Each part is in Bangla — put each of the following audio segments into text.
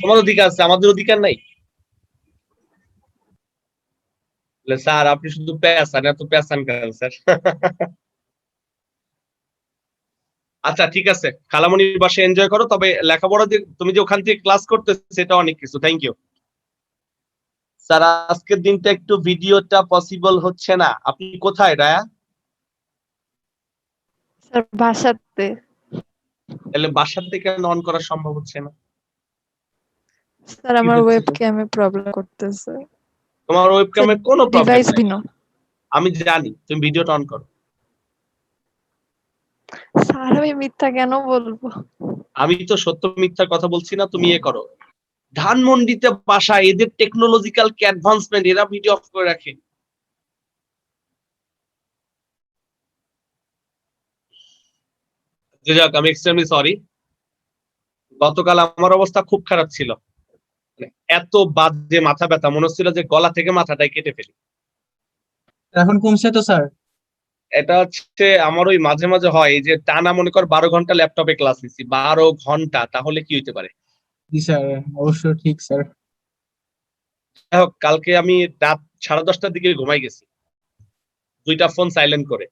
তোমার অধিকার আছে, আমাদের অধিকার নাই? স্যার আপনি শুধু পেঁচান, এত পেঁচান কেন স্যার? আচ্ছা ঠিক আছে, খালামণির বাসায় এনজয় করো, তবে লেখাপড়া যে তুমি যে ওখান থেকে ক্লাস করতেছো সেটা অনেক কিছু। Thank you sir. আজকের দিনটা একটু ভিডিওটা পসিবল হচ্ছে না। আপনি কোথায় রায়া? স্যার বাসাতে। তাহলে বাসার থেকে অন করা সম্ভব হচ্ছে না? স্যার আমার ওয়েবক্যামে প্রবলেম করতেছে। তোমার ওয়েবক্যামে কোনো প্রবলেম ডিভাইস নাই, ভিন্ন। আমি জানি। তুমি ভিডিওটা অন করো। স্যার আমি মিথ্যা কেন বলবো? আমি তো সত্য মিথ্যার কথা বলছি না, তুমি করো। ধানমন্ডিতে বাসা, এদের টেকনোলজিক্যাল কি অ্যাডভান্সমেন্ট, এরা ভিডিও অফ করে রাখে। যাক, আমি এক্সট্রিমলি সরি। গতকাল আমার অবস্থা খুব খারাপ ছিল, মানে এত বাজে মাথা ব্যথা, মনে হচ্ছিল যে গলা থেকে মাথাটাই কেটে ফেলি। এখন কমছে তো স্যার? এটা হচ্ছে আমার ওই মাঝে মাঝে হয়, এই যে টানা মনে কর 12 ঘন্টা ল্যাপটপে ক্লাস নিচ্ছি, 12 ঘন্টা, তাহলে কি হইতে পারে? জি স্যার, অবশ্যই ঠিক স্যার। কালকে আমি রাত 10:30টার দিকে ঘুমাই গেছি, 2টা ফোন সাইলেন্ট করে।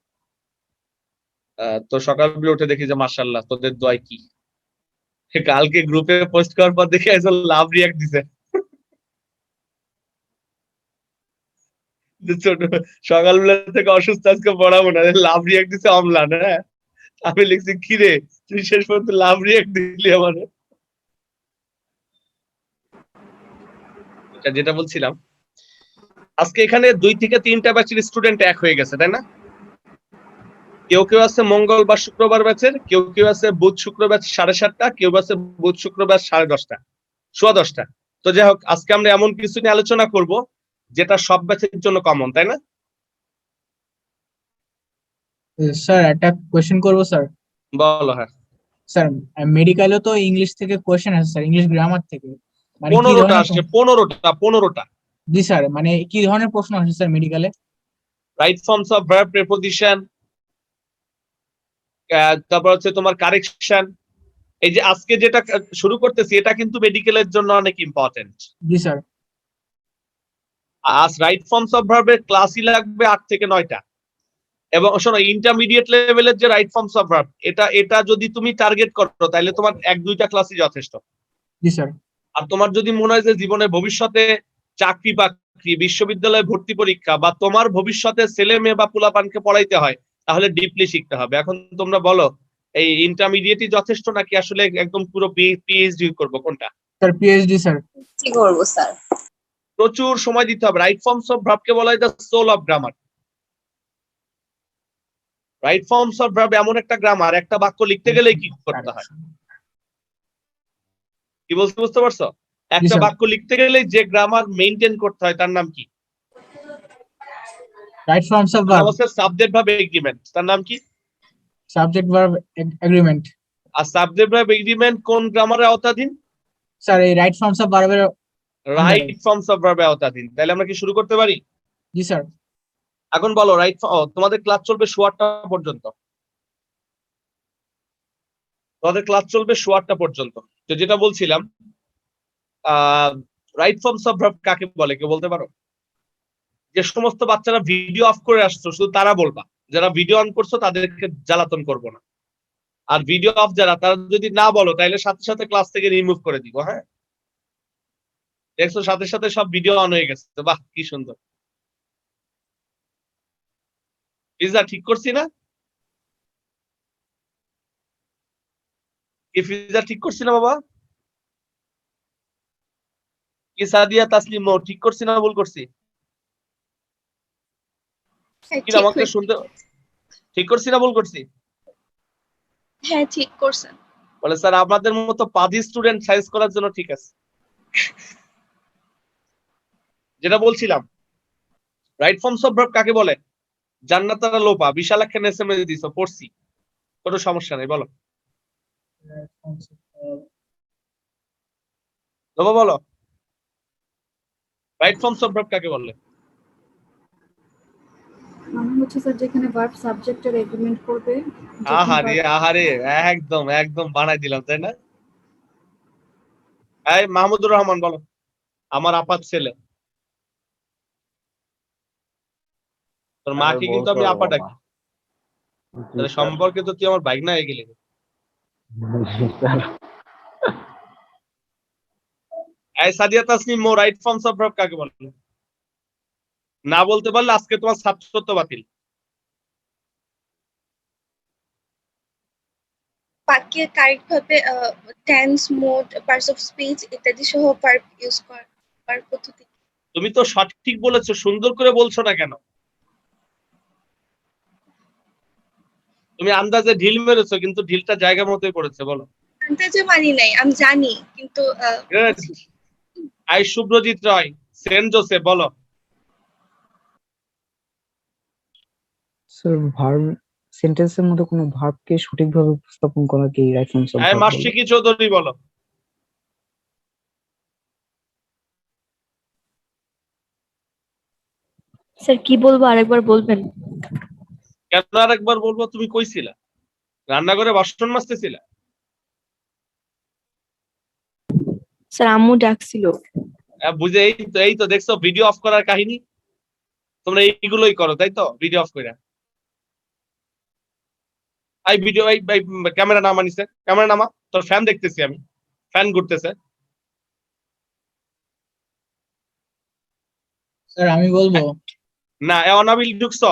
তো সকালবেলা উঠে দেখি যে মাশাআল্লাহ তোদের দোয়ায় কি। কালকে গ্রুপে পোস্ট করার পর দেখি একজন লাভ রিয়াক্ট দিছে, যে ছোট সকালবেলা থেকে অসুস্থ, আজকে পড়াবো না, লাভ রিয়াক্ট দিছে অম্লান। হ্যাঁ, আমি লিখছি কি রে তুই শেষ পর্যন্ত লাভ রিয়াক্ট দিলি আমার। যেটা বলছিলাম, আজকে এখানে 2 থেকে 3টা ব্যাচের স্টুডেন্ট এক হয়ে গেছে, তাই না? কেউ কেউ আছে মঙ্গলবার শুক্রবার ব্যাচের, কেউ কেউ আছে বুধ শুক্র ব্যাচ 7:30টা, কেউ আছে বুধ শুক্র ব্যাচ 10:30টা, 10:15। তো যাই হোক, আজকে আমরা এমন কিছু নিয়ে আলোচনা করব যেটা সব ব্যাচের জন্য কমন, তাই না? স্যার একটা কোয়েশ্চেন করবো স্যার? বলো। হ্যাঁ, স্যার মেডিকেলও তো ইংলিশ থেকে কোয়েশ্চেন আছে স্যার, ইংলিশ গ্রামার থেকে, মানে কি 15টা ধরনের আসছে, 15টা। জি স্যার, মানে কি ধরনের প্রশ্ন আসে স্যার মেডিকেলে? Right forms of verb, preposition, তারপর হচ্ছে তোমার কারেকশন। এই যে আজকে যেটা শুরু করতেছি, এটা কিন্তু মেডিকেলের জন্য অনেক ইম্পর্টেন্ট। জি স্যার। আজ রাইট ফর্মস অফ ভার্বের ক্লাসই লাগবে 8 থেকে 9টা। এবং শোনো, ইন্টারমিডিয়েট লেভেলের যে রাইট ফর্মস অফ ভার্ব, এটা যদি তুমি টার্গেট করো তাহলে তোমার 1-2টা ক্লাসই যথেষ্ট। জি স্যার। আর তোমার যদি মনে হয় যে জীবনের ভবিষ্যতে চাকরি বাকরি, বিশ্ববিদ্যালয়ে ভর্তি পরীক্ষা, বা তোমার ভবিষ্যতে ছেলে মেয়ে বা পোলাপানকে পড়াইতে হয়, তাহলে ডিপলি শিখতে হবে। এখন তোমরা বলো, এই ইন্টারমিডিয়েটই যথেষ্ট নাকি আসলে একদম পুরো পিএইচডি করবো, কোনটা? Sir PhD sir. কি করব স্যার? প্রচুর সময় দিতে হবে। রাইট ফর্মস অফ ভার্বকে বলা হয় the soul of grammar. Right forms of verb এমন একটা গ্রামার, একটা বাক্য লিখতে গেলে কি করতে হয়? কি বলতে বুঝতে পারছো? একটা বাক্য লিখতে গেলে যে গ্রামার মেইনটেইন করতে হয় তার নাম কি? Right forms of verb. Subject verb agreement, তার নাম কি? Subject verb agreement. আর সাবজেক্ট ভার্ব এগ্রিমেন্ট কোন গ্রামারের আওতাধীন? স্যার এই রাইট ফর্মস অফ ভার্বের। রাইট ফর্মস অফ ভার্বের আওতাধীন। তাহলে আমরা কি শুরু করতে পারি? জি স্যার। এখন বলো রাইট, তোমাদের ক্লাস চলবে 8:15 পর্যন্ত। তোমাদের ক্লাস চলবে 8:15 পর্যন্ত। তো যেটা বলছিলাম, রাইট ফর্মস অফ ভার্ব কাকে বলে কেউ বলতে পারো? যে সমস্ত বাচ্চারা ভিডিও অফ করে আসছো শুধু তারা বলবা, যারা ভিডিও অন করছো তাদেরকে জ্বালাতন করবো না। আর ভিডিও অফ যারা, তারা যদি না বলো তাহলে সাথে সাথে ক্লাস থেকে রিমুভ করে দিব। হ্যাঁ, দেখছো সাথে সাথে সব ভিডিও অন হয়ে গেছে, বাহ কি সুন্দর। পিজা ঠিক করছি না? কি পিজা ঠিক করছি না বাবা? কি সাদিয়া তাসলিম ঠিক করছি না ভুল করছি? কি আমাকে শুনতে, ঠিক করছি না ভুল করছি? হ্যাঁ ঠিক করছেন। বলে স্যার আমাদের মতো পাজি স্টুডেন্ট সাইজ করার জন্য ঠিক আছে। যেটা বলছিলাম, রাইট ফর্মস অফ ভার্ব কাকে বলে? জান্নাতারা লোপা বিশাল একটা এসএমএস দিছো, পড়ছি, কোনো সমস্যা নেই, বলো লোপা বলো। রাইট ফর্মস অফ ভার্ব কাকে বলে? মানে হচ্ছে স্যার যেখানে ভার্ব সাবজেক্টের এগ্রিমেন্ট করবে। আহারে আহারে, একদম একদম বানাই দিলাম, তাই না? এই মাহমুদুর রহমান বলো। আমার আপার ছেলে। তোর মাকে কিন্তু আমি আপা ডাকি। তাহলে সম্পর্কে তো তুই আমার বাইক না হয়ে গেলি। এই সাদিয়া তাসনিম মো রাইট ফর্মস অফ ভার্ব কাকে বলে? না বলতে পারলে আজকে তোমার ছাত্রত্ব বাতিল। বাক্যে কারেক্ট ভাবে tense, mode, parts of speech ইত্যাদি সহ ভার্ব ইউজ করার পদ্ধতি। তুমি তো সঠিক বলেছো, সুন্দর করে বলছো না কেন? তুমি আন্দাজে ঢিল মেরেছো, কিন্তু ঢিলটা জায়গা মতোই পড়েছে। বলো। আন্দাজে মানি নাই, আমি জানি কিন্তু I Shubhrajit Roy, Saint Joseph বলো। স্যার ভার্ব সেন্টেন্সের মধ্যে কোনো ভার্বকে সঠিকভাবে উপস্থাপন করাকে right forms of I verb বলে। মাসিকি চৌধুরী বলো। স্যার কি বলবো আরেকবার বলবেন? কেন আরেকবার বলবো? তুমি কইছিলা রান্নাঘরে বাসন মাজতেছিলা। স্যার আম্মু ডাকছিল। বুঝে এই তো দেখছো ভিডিও অফ করার কাহিনী। তোমরা এইগুলোই করো তাই তো, ভিডিও অফ করে। এই ভিডিও এই ক্যামেরা নামা নিছে, ক্যামেরা নামা। তোর ফ্যান দেখতেছি আমি, ফ্যান ঘুরতেছে। স্যার আমি বলবো। না অনাবিল ঢুকছো?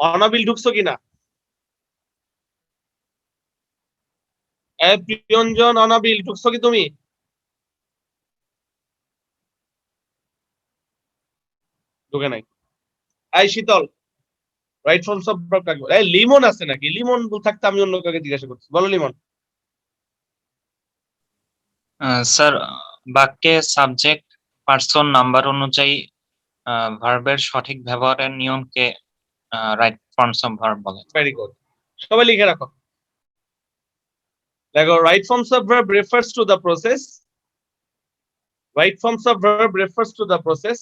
অনাবিল ঢুকছো কিনা? প্রিয়ঞ্জন অনাবিল ঢুকছো কি তুমি? ঢুকে নাই। এই শীতল রাইট ফর্মস অফ ভার্ব কাকে বলে? এই লিমন আছে নাকি? লিমন থাকতে আমি অন্য কাউকে জিজ্ঞাসা করছি। বলো লিমন। স্যার বাক্যে সাবজেক্ট পার্সন নাম্বার অনুযায়ী ভার্বের সঠিক ব্যবহারের নিয়মকে রাইট ফর্মস অফ ভার্ব বলে। ভেরি গুড, সবাই লিখে রাখো। দেখো, right forms of verb refers to the process. Right forms of verb refers to the process.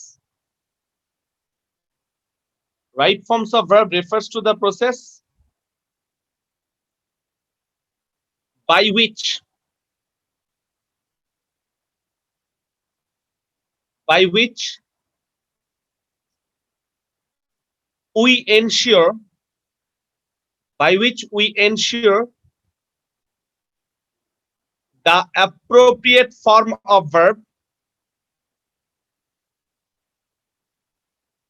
Right forms of verb refers to the process by which we ensure the appropriate form of verb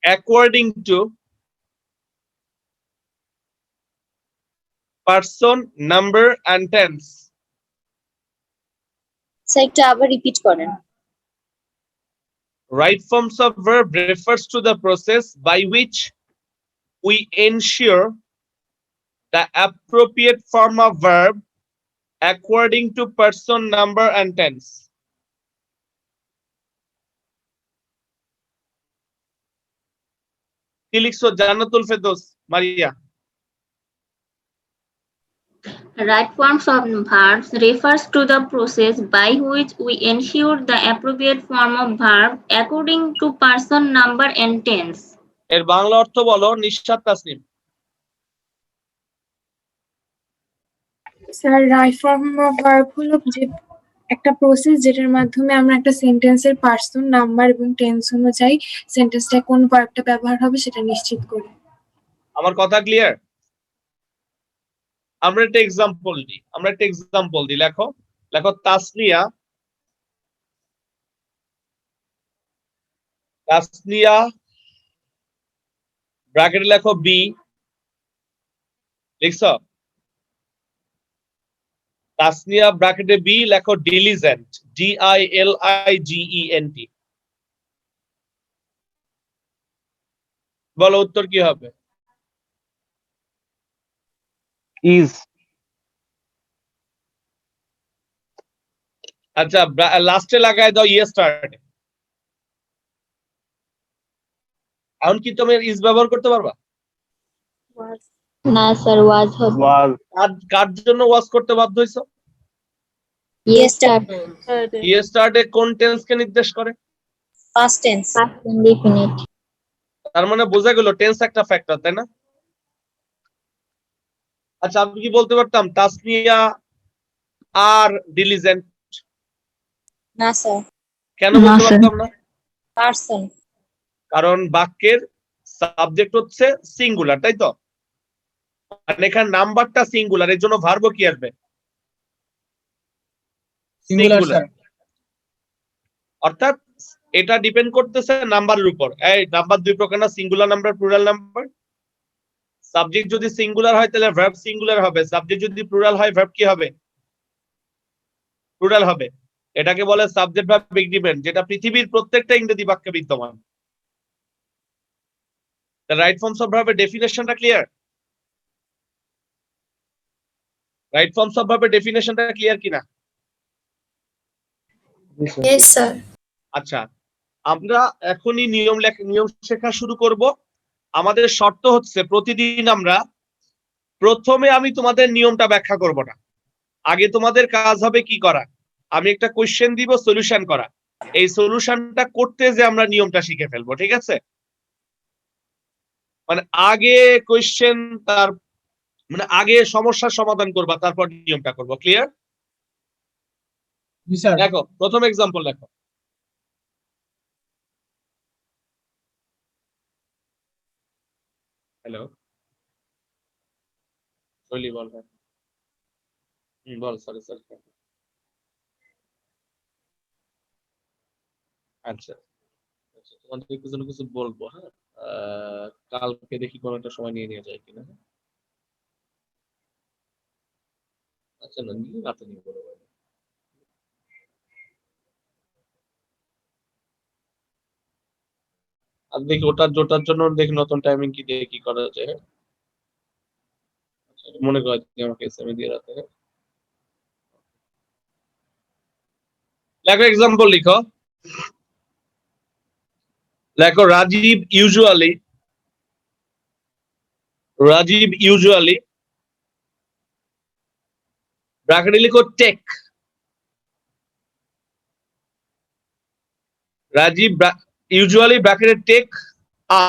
according to person, number and tense. Sir একটু আবার রিপিট করেন। Right forms of verb refers to the process by which we ensure the appropriate form of verb according to person, number and tense. কি লিখছো জান্নাতুল ফেরদৌস মারিয়া? Right forms of verbs refers to the process by which we ensure the appropriate form of verb according to person, number and tense. এর বাংলা অর্থ বলো Nishat Tasnim. Sir right form of verb হলো যে একটা প্রসেস যেটার মাধ্যমে আমরা একটা সেন্টেন্সের পার্সন, নাম্বার এবং টেন্স অনুযায়ী সেন্টেন্সটা কোন ভার্বটা ব্যবহার হবে সেটা নিশ্চিত করি। আমার কথা ক্লিয়ার? আমরা একটা এক্সাম্পল দিই। লেখো তাসনিয়া ব্র্যাকেটে লেখো বি। লিখছো? তাসনিয়া ব্র্যাকেটে বি লেখো ডিলিজেন্ট, DILIGENT। বলো উত্তর কি হবে? ইজ। আচ্ছা লাস্টে লাগায় দাও ইয়েস্টারডে। এখন কি তুমি ইজ ব্যবহার করতে পারবা? না স্যার ওয়াজ হবে। কার জন্য ওয়াজ করতে বাধ্য হইছো? ইয়েস্টারডে কোন টেন্স কে নির্দেশ করে? Past tense. Past indefinite. তার মানে বোঝা গেল টেন্স একটা ফ্যাক্টর, তাই না? আচ্ছা আমি কি বলতে পারতাম তাসনিয়া আর ডিলিজেন্ট? না স্যার। কেন না, বলতে স্যার। পারতাম না? পার্সন। কারণ বাক্যের সাবজেক্ট হচ্ছে সিঙ্গুলার, তাই তো? আর এখানে নাম্বারটা সিঙ্গুলার, এর জন্য ভার্ব কি আসবে? Singular sir. অর্থাৎ এটা ডিপেন্ড করতেছে নাম্বারের উপর। এই নাম্বার দুই প্রকার না, singular number, plural number. Subject যদি সিঙ্গুলার হয় তাহলে ভার্ব সিঙ্গুলার হবে, সাবজেক্ট যদি প্লুরাল হয় ভার্ব কি হবে? প্লুরাল হবে। এটাকে বলে সাবজেক্ট ভার্ব এগ্রিমেন্ট, যেটা পৃথিবীর প্রত্যেকটা ইংরেজি বাক্যে বিদ্যমান। The right forms of verb এর ডেফিনেশনটা ক্লিয়ার? রাইট ফর্মস অফ ভার্বের ডেফিনেশনটা ক্লিয়ার কিনা? Yes sir. আচ্ছা, আমরা এখনই নিয়ম শেখা শুরু করব। আমাদের শর্ত হচ্ছে প্রতিদিন আমরা প্রথমে আমি তোমাদের নিয়মটা ব্যাখ্যা করব না, আগে তোমাদের কাজ হবে কি করা, আমি একটা কোশ্চেন দিব, সলিউশন করা। এই সলিউশনটা করতে যে আমরা নিয়মটা শিখে ফেলবো, ঠিক আছে? মানে আগে কোশ্চেন, তার মানে আগে সমস্যার সমাধান করবা, তারপর নিয়মটা করব। ক্লিয়ার? জি স্যার। দেখো প্রথম এক্সাম্পল দেখো। হ্যালো শৈলী, বল। বল। Sorry sir. আচ্ছা আচ্ছা, তোমাদের কিছু বলবো। হ্যাঁ, কালকে দেখি কোনো একটা সময় নিয়ে যায় কিনা। আচ্ছা, না নিয়ে রাতে নিয়ে বলবো। আর দেখি ওটার জন্য দেখি নতুন টাইমিং কি দিয়ে কি করা যায়। আচ্ছা, মনে করো তুমি আমাকে এসএমএস দিয়ে রাতে। লেখো এক্সাম্পল লিখো। লেখো রাজীব ইউজুয়ালি ব্র্যাকেটে লিখো টেক। রাজীব ইউজুয়ালি ব্র্যাকেটে টেক আ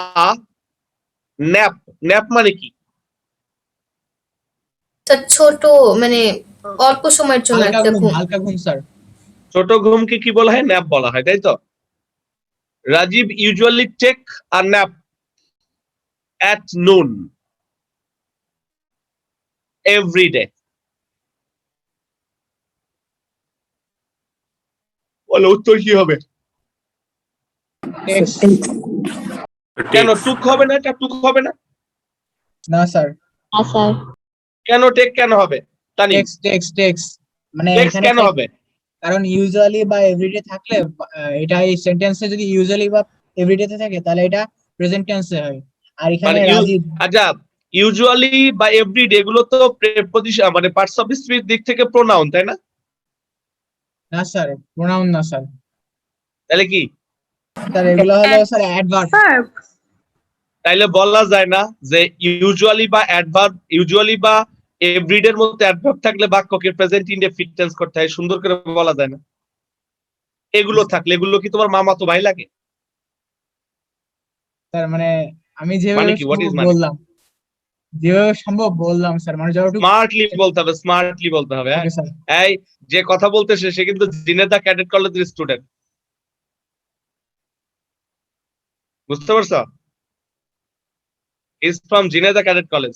ন্যাপ। ন্যাপ মানে কি? ছোট মানে অল্প সময়ের জন্য হালকা একটা ঘুম, ঘুম। হালকা ঘুম স্যার। ছোট ঘুমকে কি বলা হয়? ন্যাপ বলা হয়, তাই তো? Rajiv usually take a nap at noon every day. বলো উত্তর কি হবে? কেন টুক হবে না? এটা টুক হবে না? না স্যার। না স্যার। কেন টেক কেন হবে? তানি টেক্স মানে টেক্স এখানে কেন হবে? কারণ ইউজুয়ালি বা এভরিডে থাকলে এটা এই সেন্টেন্সে যদি ইউজুয়ালি বা এভরিডে তে থাকে তাহলে এটা প্রেজেন্ট টেন্সে হয়। আর এখানে মানে রাজীব। আচ্ছা, ইউজুয়ালি বা এভরিডে এগুলো তো প্রেপোজিশন মানে পার্টস অফ স্পিচ দিক থেকে প্রোনাউন, তাই না? না স্যার, প্রোনাউন না স্যার। তাহলে কি? স্যার এগুলো হলো স্যার অ্যাডভার্ব। তাইলে বলা যায় না যে ইউজুয়ালি বা অ্যাডভার্ব, ইউজুয়ালি বা এভরিডে এর মধ্যে অ্যাডভার্ব থাকলে বাক্যকে প্রেজেন্ট ইনডেফিনিট টেন্স করতে হয়, সুন্দর করে বলা যায় না? এগুলো থাকলে এগুলো কি তোমার মামাতো ভাই লাগে? স্যার মানে আমি মানে যেভাবে কি? হোয়াট ইজ সম্ভব মানে? বললাম, যেভাবে সম্ভব বললাম স্যার, মানে যতটুকু। স্মার্টলি বলতে হবে, স্মার্টলি বলতে হবে। Okay sir. এই যে কথা বলতেছে সে কিন্তু জিনেদা ক্যাডেট কলেজের স্টুডেন্ট, বুঝতে পারছো? ইজ ফ্রম জিনেদা ক্যাডেট কলেজ,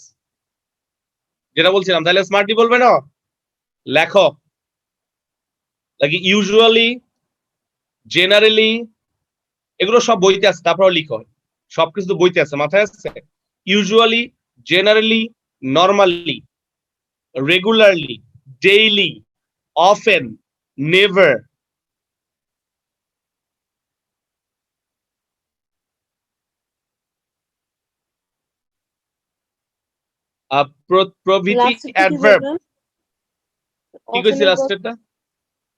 যেটা বলছিলাম। তাহলে স্মার্টলি বলবে না? লেখো নাকি ইউজুয়ালি, জেনারেলি, এগুলো সব বইতে আছে, তারপর লিখো। সবকিছু তো বইতে আছে, মাথায় আছে। Usually, generally, normally, regularly, daily, often, never. প্রভৃতি অ্যাডভার্ব। কি কইছি লাস্টেরটা?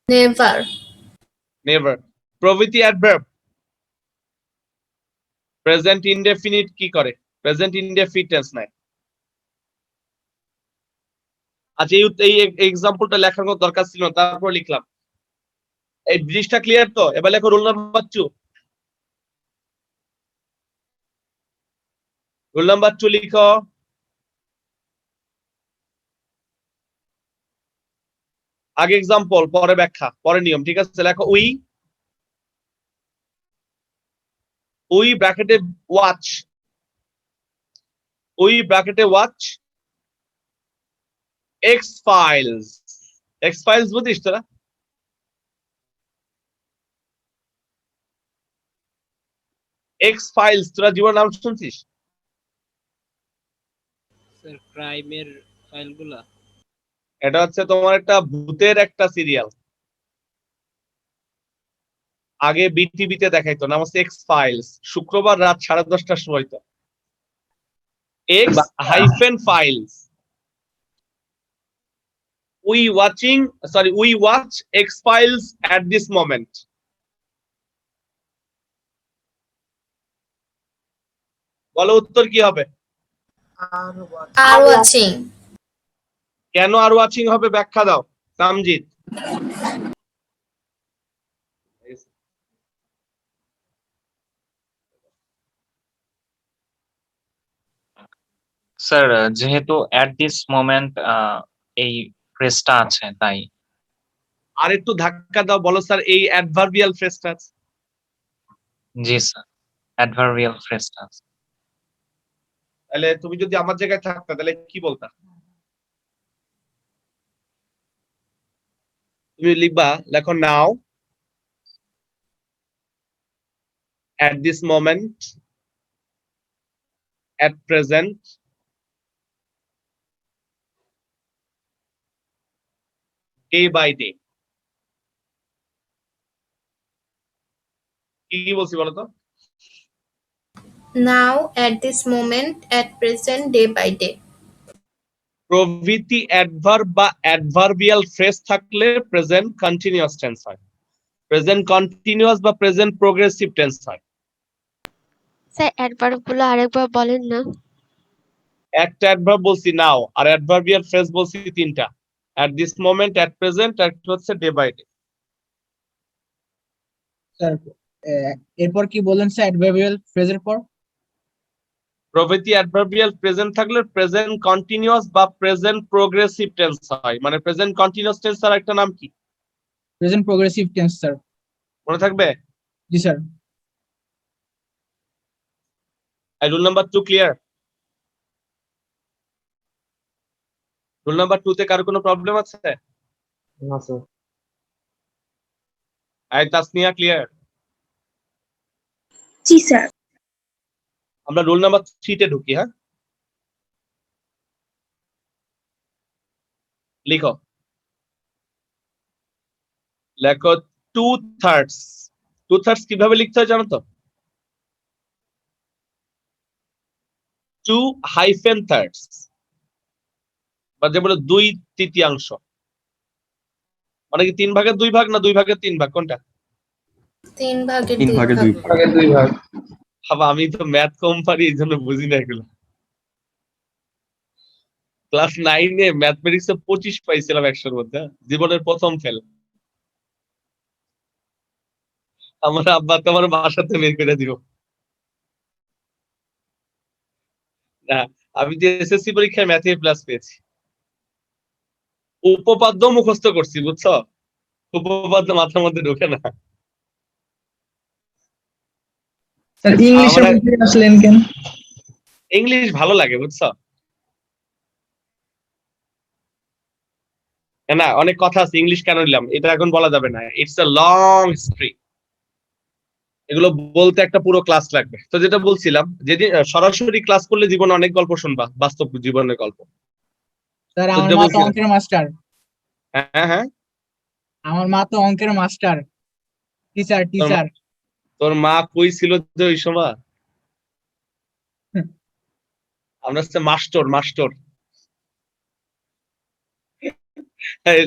নেভার। নেভার। প্রভৃতি অ্যাডভার্ব প্রেজেন্ট ইনডেফিনিট কি করে? প্রেজেন্ট ইনডেফিনিট টেন্স নেয়। আচ্ছা, এই এক্সাম্পলটা লেখার কোনো দরকার ছিল না, তারপর লিখলাম। এই জিনিসটা ক্লিয়ার তো? এবার লেখো রোল নাম্বার 2। রোল নাম্বার 2 লিখো। আগে এক্সাম্পল, পরে ব্যাখ্যা, পরে নিয়ম। ঠিক আছে, লেখো উই ব্র্যাকেটে ওয়াচ, উই ব্র্যাকেটে watch X files. X files বুঝিস তোরা? এক্স ফাইলস তোরা জীবন নাম শুনছিস? স্যার ক্রাইমের ফাইলগুলা। এটা হচ্ছে তোমার একটা ভূতের একটা সিরিয়াল, আগে বিটিভিতে দেখাইতো, নাম হচ্ছে এক্স ফাইলস। শুক্রবার রাত 10:30টার সময় তো x hyphen files. We watch X files at this moment. বলো উত্তর কি হবে? Are watching. কেন আর ওয়াচিং হবে ব্যাখ্যা দাও তামজিদ। স্যার যেহেতু অ্যাট দিস মোমেন্ট এই ফ্রেজটা আছে তাই। আর একটু ধাক্কা দাও, বলো স্যার এই অ্যাডভার্বিয়াল ফ্রেজটা আছে। জি স্যার, অ্যাডভার্বিয়াল ফ্রেজটা আছে। তাহলে তুমি যদি আমার জায়গায় থাকতা তাহলে কি বলতা? তুমি লিখবা, লেখো নাও at this moment, at present, day by day। কি বলছি বলো তো? নাও, at this moment, at present, day by day. প্রভৃতি অ্যাডভার্ব বা অ্যাডভার্বিয়াল ফ্রেজ থাকলে প্রেজেন্ট কন্টিনিউয়াস টেন্স হয়, প্রেজেন্ট কন্টিনিউয়াস বা প্রেজেন্ট প্রোগ্রেসিভ টেন্স হয়। স্যার অ্যাডভার্ব গুলো আরেকবার বলেন না। একটা অ্যাডভার্ব বলছি নাও, আর অ্যাডভার্বিয়াল ফ্রেজ বলছি তিনটা, at this moment, at present, আর একটা হচ্ছে ডে বাই ডে। স্যার এরপর কি বলেন স্যার অ্যাডভার্বিয়াল ফ্রেজের পর? প্রভৃতি অ্যাডভার্বিয়াল প্রেজেন্ট থাকলে প্রেজেন্ট কন্টিনিউয়াস বা প্রেজেন্ট প্রোগ্রেসিভ টেন্স হয়। মানে প্রেজেন্ট কন্টিনিউয়াস টেন্স এর একটা নাম কি? Present progressive tense sir. মনে থাকবে? জি sir. Rule number 2 clear? Rule number 2 তে কারো কোনো প্রবলেম আছে? না স্যার। তাসনিয়া ক্লিয়ার? জি স্যার। আমরা রুল নাম্বার 3 তে ঢুকি। হ্যাঁ, লিখো, লেখো 2/3। 2/3 কিভাবে লিখতে হয় জানো তো? 2-thirds, বা যে বলে 2/3। মানে কি 3 ভাগের 2 ভাগ না 2 ভাগের 3 ভাগ, কোনটা? 3 ভাগের 2 ভাগ। বাবা আমি তো ম্যাথ কম পারি, এই জন্য বুঝি না এগুলো। ক্লাস 9-এ ম্যাথমেটিক্সে 25 পাইছিলাম 100-এর মধ্যে, জীবনের প্রথম ফেল। আমার আব্বা তো আমার বাসাতে বের করে দিব। না, আমি যে এসএসসি পরীক্ষায় ম্যাথে প্লাস পেয়েছি। উপপাদ্য মুখস্থ করছি, বুঝছো? উপপাদ্য মাথার মধ্যে ঢোকে না। স্যার ইংলিশের মধ্যে আসলেন কেন? ইংলিশ ভালো লাগে, বুঝছো? না, অনেক কথা আছে, ইংলিশ কেন নিলাম এটা এখন বলা যাবে না, ইটস আ লং হিস্ট্রি। এগুলো বলতে একটা পুরো ক্লাস লাগবে। তো যেটা বলছিলাম, যেদিন সরাসরি ক্লাস করলে জীবনে অনেক গল্প শুনবা, বাস্তব জীবনের গল্প। স্যার আমার মা তো অঙ্কের মাস্টার। হ্যাঁ হ্যাঁ, আমার মা তো অঙ্কের মাস্টার, টিচার। তোর মা কই ছিল যে ওই সময়? আমরা হচ্ছে মাস্টার।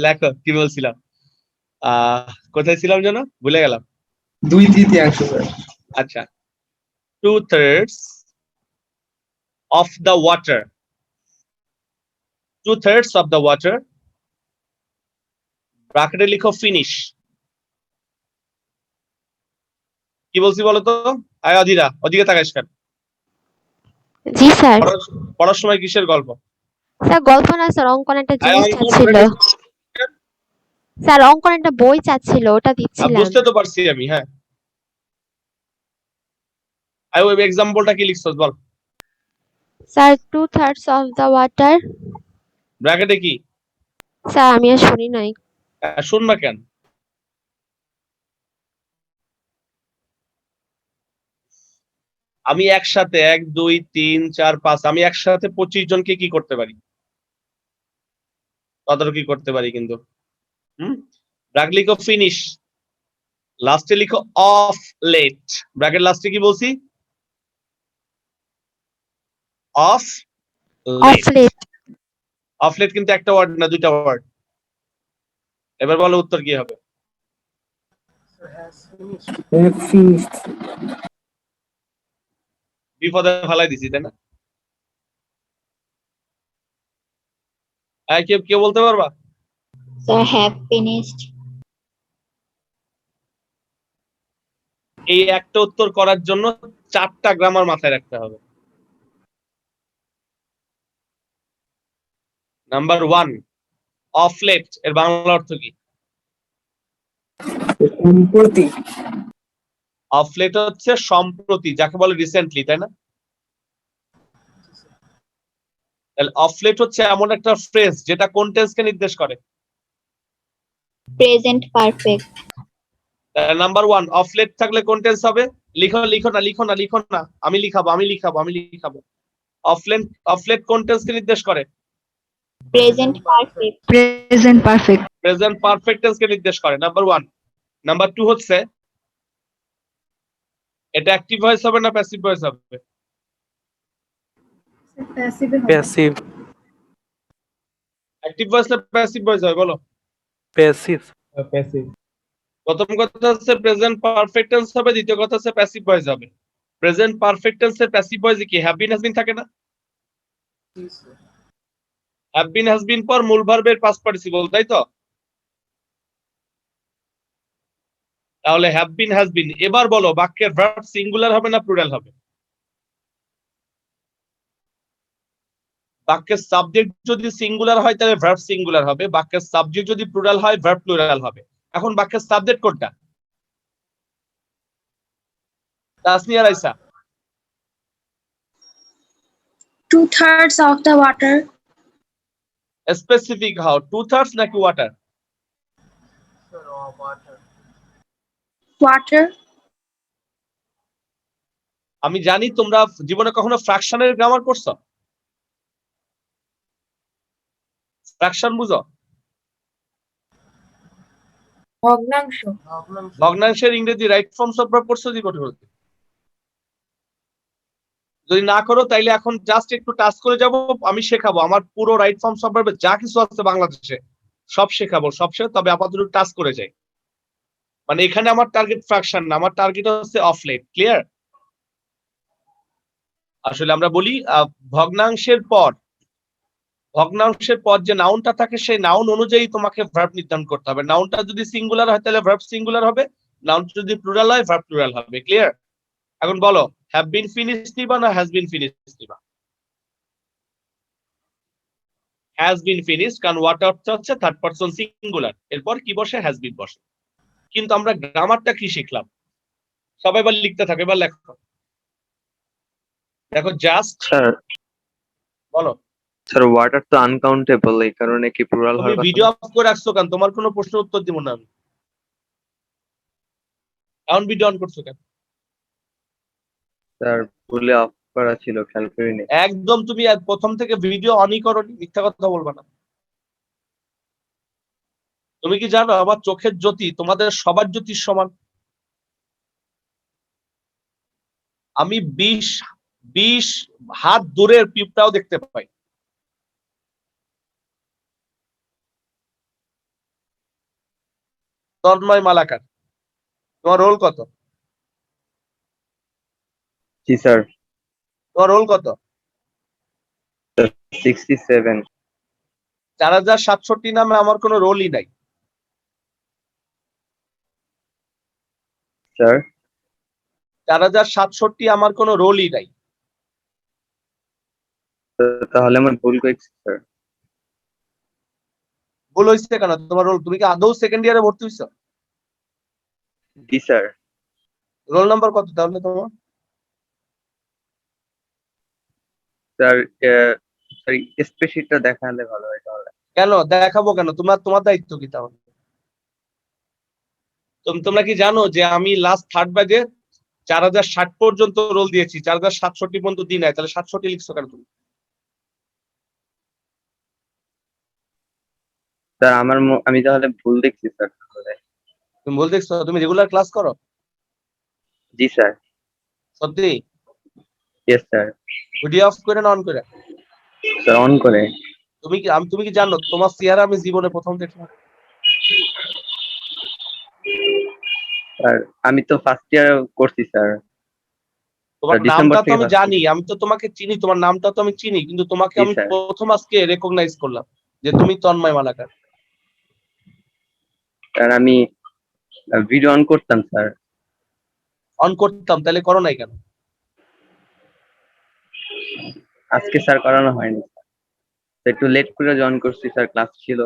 লেখো কি বলছিলাম, কোথায় ছিলাম যেন ভুলে গেলাম। 2/3 স্যার। আচ্ছা, 2/3 of the water, 2/3 of the water, ব্র্যাকেটে লিখো ফিনিশ। কি বলছি বলো তো? অধীরা, ওদিকে তাকাইস কেন? জি স্যার। পড়ার সময় কিসের গল্প? স্যার গল্প না স্যার, অঙ্কন একটা জিনিস ছিল। স্যার অঙ্কন একটা বই চাচ্ছিল, ওটা দিচ্ছিলাম। বুঝতে তো পারছি আমি, হ্যাঁ। আই ওই এক্সাম্পলটা কি লিখছস বল। Sir 2/3 of the water. ব্র্যাকেটে কি? স্যার আমি আর শুনি নাই। শুনবা কেন? আমি একসাথে 1 2 3 4 5 আমি একসাথে 25 জনকে কি করতে পারি? তদারকি করতে পারি কিন্তু। ব্র্যাকেট লিখো ফিনিশ, লাস্টে লিখো অফ লেট। ব্র্যাকেট লাস্টে কি বলছি? Of of late. Of late কিন্তু একটা ওয়ার্ড না, দুইটা ওয়ার্ড। এবার বলো উত্তর কি হবে? বিপদে ফেলাই দিছি, তাই না? কেউ বলতে পারবা? Sir, have finished. এই একটা উত্তর করার জন্য 4টা গ্রামার মাথায় রাখতে হবে। নাম্বার 1, অফ লেট এর বাংলা অর্থ কি? সম্প্রতি। অফ লেট হচ্ছে সম্প্রতি, যাকে বলে রিসেন্টলি, তাই না? তাহলে অফ লেট হচ্ছে এমন একটা ফ্রেজ যেটা কোন টেন্সকে নির্দেশ করে? Present perfect. Number 1, of late থাকলে কোন টেন্স হবে? লিখো লিখো না, লিখো না, লিখো না, আমি লিখাবো, আমি লিখাবো, আমি লিখাবো। অফ লেট কোন টেন্সকে নির্দেশ করে? Present perfect. Present perfect. Present perfect টেন্সকে নির্দেশ করে, নাম্বার 1। নাম্বার 2 হচ্ছে এটা অ্যাক্টিভ ভয়েস হবে না প্যাসিভ ভয়েস হবে? Passive passive. অ্যাক্টিভ ভয়েস না প্যাসিভ ভয়েস হবে বলো? প্যাসিভ। প্যাসিভ। প্রথম কথা হচ্ছে প্রেজেন্ট পারফেক্ট টেন্স হবে, দ্বিতীয় কথা হচ্ছে প্যাসিভ ভয়েস হবে। প্রেজেন্ট পারফেক্ট টেন্সের প্যাসিভ ভয়েসে কি হ্যাভ বিন হ্যাজ বিন থাকে না? হ্যাভ বিন হ্যাজ বিন পর মূল ভার্বের পাস্ট পার্টিসিপল, তাই তো? তাহলে হ্যাভ বিন হ্যাজ বিন। এবার বলো বাক্যের ভার্ব সিঙ্গুলার হবে না প্লুরাল হবে? বাক্যের সাবজেক্ট যদি সিঙ্গুলার হয় তাহলে ভার্ব সিঙ্গুলার হবে, বাক্যের সাবজেক্ট যদি প্লুরাল হয় ভার্ব প্লুরাল হবে। এখন বাক্যের সাবজেক্ট কোনটা? Tasnia Raisa. 2/3 of the water. Specific how, 2/3 নাকি ওয়াটার? Water. আমি জানি তোমরা জীবনে কখনো ফ্র্যাকশনের গ্রামার পড়ছো? ফ্র্যাকশন বুঝো? ভগ্নাংশ। ভগ্নাংশের ইংরেজি রাইট ফর্মস অফ ভার্ব পড়ছো জীবনে? যদি না করো তাইলে এখন জাস্ট একটু টাচ করে যাব, আমি শেখাবো আমার পুরো রাইট ফর্মস অফ ভার্বের যা কিছু আছে বাংলাদেশে সব শেখাবো, সব শেখ। তবে আপাতত টাচ করে যাই, মানে এখানে আমার টার্গেট ফ্র্যাকশন না, আমার টার্গেট হচ্ছে অফ লেট। ক্লিয়ার? আসলে আমরা বলি ভগ্নাংশের পর যে নাউনটা থাকে সেই নাউন অনুযায়ী তোমাকে ভার্ব নির্ধারণ করতে হবে। নাউনটা যদি সিঙ্গুলার হয় তাহলে ভার্ব সিঙ্গুলার হবে, নাউন যদি প্লুরাল হয় ভার্ব প্লুরাল হবে। ক্লিয়ার? এখন বলো হ্যাভ বিন ফিনিশড নিবা না হ্যাজ বিন ফিনিশড নিবা? হ্যাজ বিন ফিনিশড, কারণ ওয়াট অর্থ হচ্ছে থার্ড পারসন সিঙ্গুলার, এরপর কি বসে? হ্যাজ বিন বসে। কিন্তু আমরা গ্রামারটা কি শিখলাম? সবাই এবার লিখতে থাকে, এবার লেখো। দেখো জাস্ট। স্যার বলো। স্যার ওয়াটার তো আনকাউন্টেবল, এই কারণে কি প্লুরাল তুমি হওয়ার কথা ভিডিও না? অফ করে রাখছো কেন? তোমার কোনো প্রশ্ন উত্তর দিব না আমি। এখন ভিডিও অন করছো কেন? স্যার ভুলে অফ করা ছিল, খেয়াল করিনি। একদম তুমি প্রথম থেকে ভিডিও অনই করোনি, মিথ্যা কথা বলবা না। তুমি কি জানো আমার চোখের জ্যোতি তোমাদের সবার জ্যোতির সমান? আমি 20 হাত দূরের পিঁপড়াও দেখতে পাই। তন্ময় মালাকার, তোমার রোল কত? জি স্যার। তোমার রোল কত? 67। 4067 নামে আমার কোনো রোলই নাই স্যার। 4067 আমার কোনো রোলই নাই। তাহলে আমার ভুল করেছি স্যার। ভুল হয়েছে কেন তোমার রোল? তুমি কি আদৌ সেকেন্ড ইয়ারে ভর্তি হইছো? জি স্যার। রোল নাম্বার কত তাহলে তোমার? স্যার স্যার স্প্রেডশিটটা দেখালে ভালো হয় তাহলে। কেন দেখাবো কেন? তোমার দায়িত্ব কি তাহলে? তোমরা কি জানো যে আমি লাস্ট থার্ড ব্যাচে 4060 পর্যন্ত রোল দিয়েছি, 4067 পর্যন্ত দিই নাই, তাহলে 67 লিখছো কেন তুমি? স্যার আমি তাহলে ভুল দেখছি স্যার তাহলে। তুমি বল দেখছো? তুমি রেগুলার ক্লাস করো? জি স্যার। সত্যি? Yes sir. ভিডিও অফ করে না অন করে? স্যার অন করে। তুমি কি জানো তোমার চেহারা আমি জীবনে প্রথম দেখলাম? স্যার আমি তো ফার্স্ট ইয়ার করছি স্যার। তোমার ডিসেম্বর নামটা তো থেকে আমি first year। জানি, আমি তো তোমাকে চিনি, তোমার নামটা তো আমি চিনি, কিন্তু তোমাকে জি আমি স্যার। প্রথম আজকে রেকগনাইজ করলাম যে তুমি তন্ময় মালাকার। স্যার আমি ভিডিও অন করতাম স্যার। অন করতাম, তাহলে করো নাই কেন? আজকে স্যার করানো হয়নি স্যার, একটু লেট করে জয়েন করছি স্যার, ক্লাস ছিল।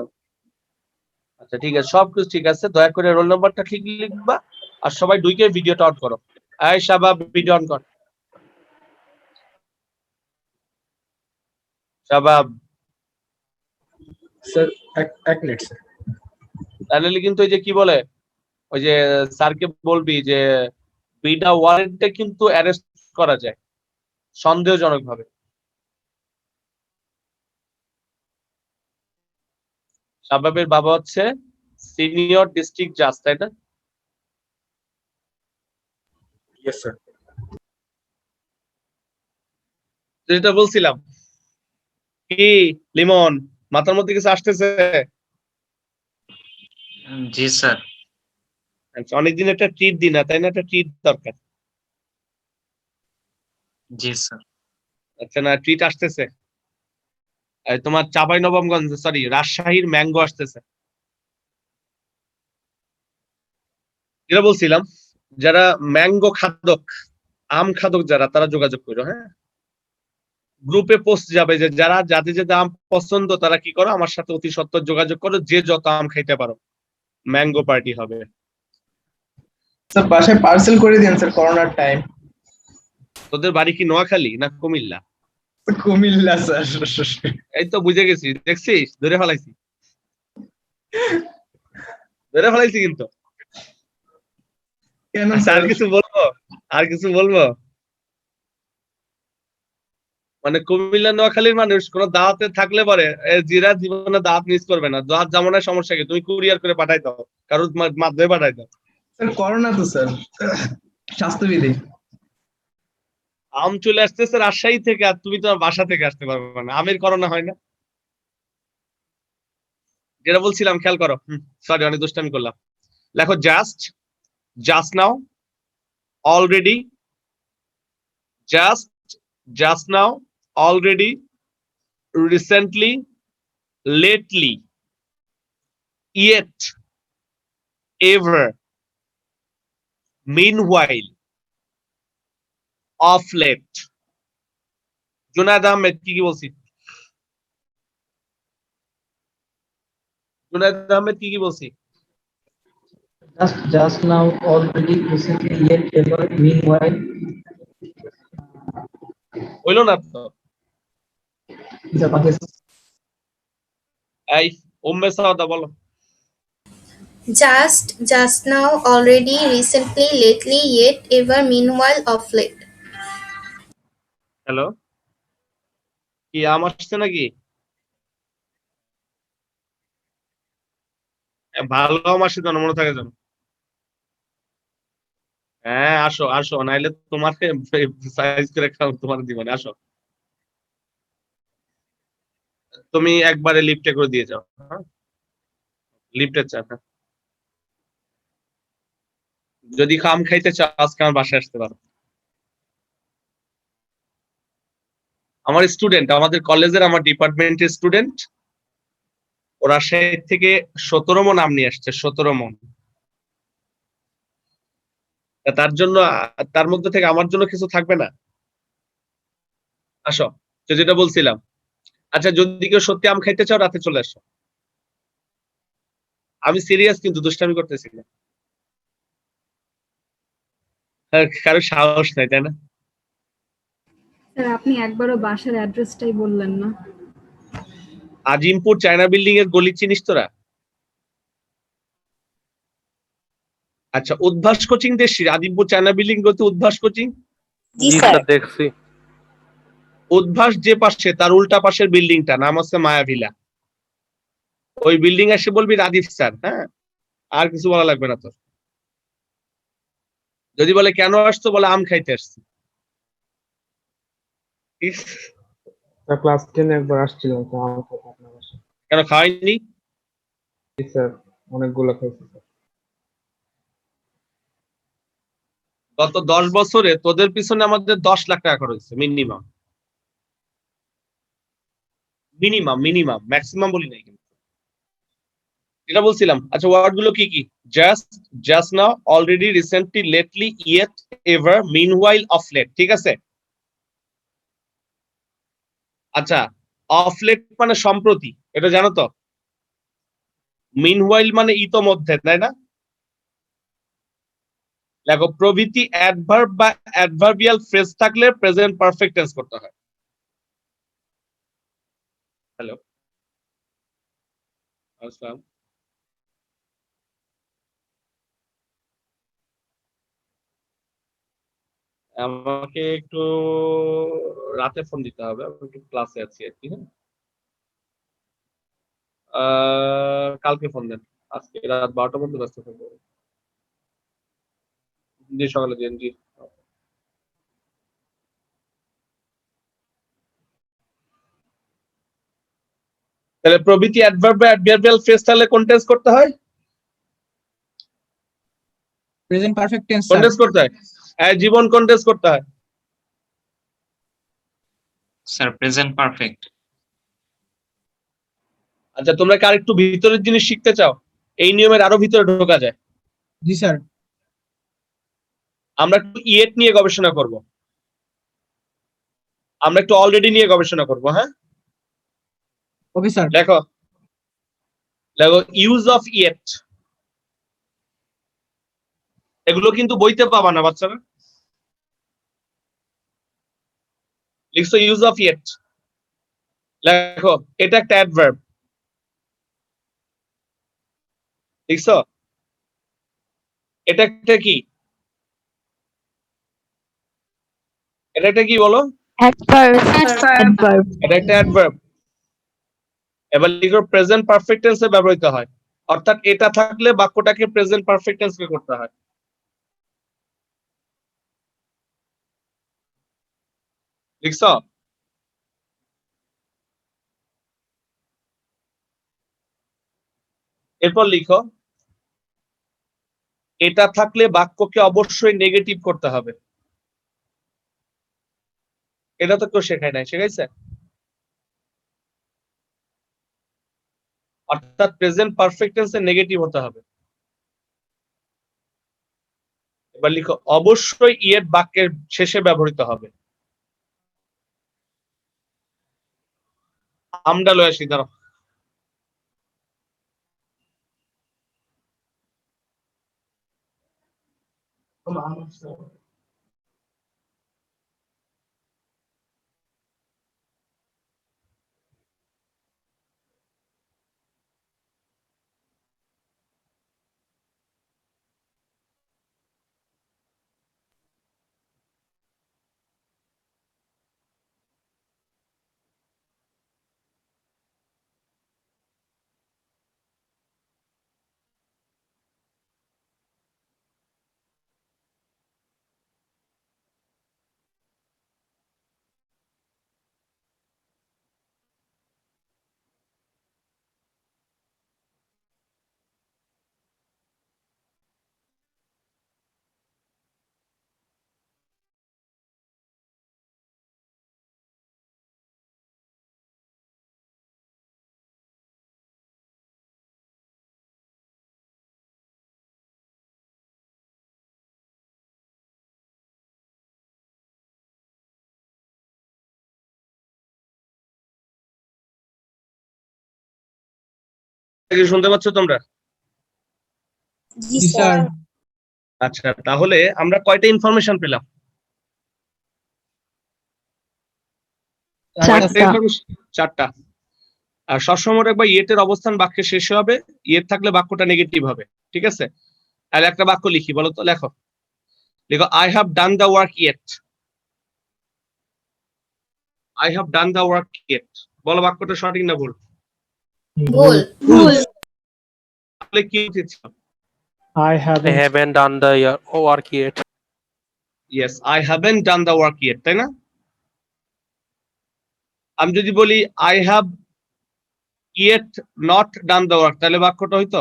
আচ্ছা ঠিক আছে, সবকিছু ঠিক আছে, দয়া করে রোল নাম্বারটা ঠিক লিখবা আর সবাই ঢুকে ভিডিওটা অন করো। এই শাবাব ভিডিও অন কর। শাবাব স্যার এক মিনিট স্যার। তাহলে কিন্তু ওই যে কি বলে, ওই যে স্যারকে বলবি যে বিনা ওয়ারেন্টে কিন্তু অ্যারেস্ট করা যায় সন্দেহজনক ভাবে। শাবাবের বাবা হচ্ছে সিনিয়র ডিস্ট্রিক্ট জাজ, তাই না? Yes sir. যেটা বলছিলাম, কি লিমন মাথার মধ্যে কিছু আসতেছে? জি স্যার। আচ্ছা, অনেকদিন একটা ট্রিট দিই না, তাই না? একটা ট্রিট দরকার। জি স্যার। আচ্ছা না, ট্রিট আসতেছে। এই তোমার চাঁপাইনবাবগঞ্জ, সরি রাজশাহীর ম্যাঙ্গো আসতেছে। যেটা বলছিলাম, যারা ম্যাঙ্গো খাদক, আম খাদক যারা, তারা যোগাযোগ করো। হ্যাঁ, গ্রুপে পোস্ট যাবে যে যাদের যাদের আম পছন্দ তারা কি করো, আমার সাথে অতি সত্বর যোগাযোগ করো, যে যত আম খাইতে পারো, ম্যাঙ্গো পার্টি হবে। স্যার বাসায় পার্সেল করে দিন স্যার, করোনার টাইম। তোদের বাড়ি কি নোয়াখালী না কুমিল্লা? কুমিল্লা স্যার। এই তো বুঝে গেছি, দেখছিস, ধরে ফেলাইছি, ধরে ফেলাইছি কিন্তু। কেন আচ্ছা, আর কিছু বলবো? আর কিছু বলবো? মানে কুমিল্লা নোয়াখালীর মানুষ কোন দাওয়াতে থাকলে পরে জিরা জীবনে দাওয়াত মিস করবে না। দাওয়াত জামানের সমস্যা কি, তুমি কুরিয়ার করে পাঠাই দাও, কারোর মাধ্যমে পাঠাই দাও। স্যার করোনা তো স্যার, স্বাস্থ্যবিধি। আম চলে আসতেছে রাজশাহী থেকে, আর তুমি তোমার বাসা থেকে আসতে পারবে না। আমের করোনা হয় না? যেটা বলছিলাম খেয়াল করো। সরি, অনেক দুষ্টামি করলাম। লেখো just now, already, just now, already, recently, lately, yet, ever, meanwhile, of late। Junaid Ahmed কি বলছি? জুনায়েদ আহমেদ কি বলছি? Just now, already, recently, yet, ever, meanwhile. হইলো না তো? এই সাওদা বলো। Just now, already, recently, lately, yet, ever, meanwhile, of late. Hello, কি আম আসছে নাকি? ভালো আম আসছে জানো, মনে থাকে জানো। হ্যাঁ আসো আসো, নাইলে তোমার সাইজ করে খাও তোমার জীবনে। আসো, তুমি একবারে লিফটে করে দিয়ে যাও। হ্যাঁ, লিফটের চা। হ্যাঁ, যদি আম খাইতে চাও আজকে আমার বাসায় আসতে পারো। আমার স্টুডেন্ট, আমাদের কলেজের, আমার ডিপার্টমেন্টের স্টুডেন্ট, ওরা রাজশাহী থেকে 17 মণ আম নিয়ে আসছে, 17 মণ। তার জন্য, তার মধ্যে থেকে আমার জন্য কিছু থাকবে না? আসো, তো যেটা বলছিলাম। আচ্ছা, যদি কেউ সত্যি আম খাইতে চাও রাতে চলে আসো। আমি সিরিয়াস, কিন্তু দুষ্টামি করতেছি না। হ্যাঁ, কারো সাহস নাই, তাই না? স্যার আপনি একবারও বাসার অ্যাড্রেসটাই বললেন না। আজিমপুর চায়না বিল্ডিং এর গলি চিনিস তোরা? আচ্ছা, উদ্ভাস কোচিং দেখছিস? আজিমপুর চায়না বিল্ডিং বলতে উদ্ভাস কোচিং। জি স্যার দেখছি। উদ্ভাস যে পাশে, তার উল্টা পাশের বিল্ডিংটা নাম হচ্ছে মায়া ভিলা। ওই বিল্ডিং এসে বলবি রাদীপ স্যার, হ্যাঁ? আর কিছু বলা লাগবে না তোর। যদি বলে কেন আসছো, বলে আম খাইতে আসছি। ইস, ক্লাস 10 একবার আসছিল তো আমার সাথে আপনার বাসায়। কেন খাওয়াইনি? জি স্যার, অনেকগুলো খাইছি স্যার। গত 10 বছরে তোদের পিছনে আমাদের 10 লাখ টাকা খরচ হয়েছে মিনিমাম। মিনিমাম মিনিমাম, ম্যাক্সিমাম বলি নাই কিন্তু। এটা বলছিলাম। আচ্ছা, ওয়ার্ড গুলো কি কি? Just, just now, already, recently, lately, yet, ever, meanwhile, of late. ঠিক আছে? আচ্ছা, অফ লেট মানে সম্প্রতি, এটা জানো তো? মিনওয়াইল মানে ইতোমধ্যে, তাই না? দেখো, প্রভৃতি অ্যাডভার্ব বা অ্যাডভার্বিয়াল ফ্রেজ থাকলে প্রেজেন্ট পারফেক্ট টেন্স করতে হয়। হ্যালো, আসসালাম। আমাকে একটু রাতে ফোন দিতে হবে, আমি একটু ক্লাসে আছি আর কি। হ্যাঁ, কালকে ফোন দেন। আজকে রাত 12টা পর্যন্ত ব্যস্ত থাকবো। জি, সকালে দিন। জি। তাহলে প্রভৃতি অ্যাডভার্ব বা অ্যাডভার্বিয়াল ফ্রেজ থাকলে কোন টেন্স করতে হয়? প্রেজেন্ট পারফেক্ট টেন্স কোন স্যার। টেন্স করতে হয়? জীবন কোন টেন্স করতে হয়? Sir present perfect. আচ্ছা, তোমরা কি আরেকটু ভিতরের জিনিস শিখতে চাও? এই নিয়মের আরো ভিতরে ঢোকা যায়। জি স্যার। আমরা একটু ইয়েট নিয়ে গবেষণা করব। আমরা একটু অলরেডি নিয়ে গবেষণা করব। হ্যাঁ, ওকে স্যার। দেখো, দেখো, ইউজ অফ ইয়েট, এগুলো কিন্তু বইতে পাবা না বাচ্চারা। লিখছো ইউজ অফ ইয়েট, দেখো এটা একটা অ্যাডভার্ব। লিখছো? এটা একটা কি? এটা একটা কি বলো? অ্যাডভার্ব। এটা একটা অ্যাডভার্ব। এবার লিখো প্রেজেন্ট পারফেক্ট টেন্সে ব্যবহৃত হয়, অর্থাৎ এটা থাকলে বাক্যটাকে প্রেজেন্ট পারফেক্ট টেন্সে করতে হয়। লিখছো? এরপর লিখো, এটা থাকলে বাক্যকে অবশ্যই নেগেটিভ করতে হবে। এটা তো কেউ শেখায় নাই, শেখাইছে? অর্থাৎ প্রেজেন্ট পারফেক্ট টেন্সে নেগেটিভ হতে হবে। এবার লিখো, অবশ্যই ইয়েট বাক্যের শেষে ব্যবহৃত হবে। আমরা লয়ে আসি, দাঁড়াও। শুনতে পাচ্ছ তোমরা? জি জি স্যার। আচ্ছা, তাহলে আমরা কয়টা ইনফরমেশন পেলাম? কয়টা চারটা। ইনফরমেশন? চারটা। আর সবসময় একবার ইয়েটের অবস্থান বাক্যে শেষ হবে, ইয়েট থাকলে বাক্যটা নেগেটিভ হবে, ঠিক আছে? আর একটা বাক্য লিখি, বলো তো, লেখো। লিখো, I have done the work yet. I have done the work yet. বলো বাক্যটা সঠিক না ভুল? ভুল। ভুল। তাহলে কি উচিত ছিল? I haven't done the work yet. Yes, I haven't done the work yet, তাই না? আমি যদি বলি I have yet not done the work, তাহলে বাক্যটা হইতো?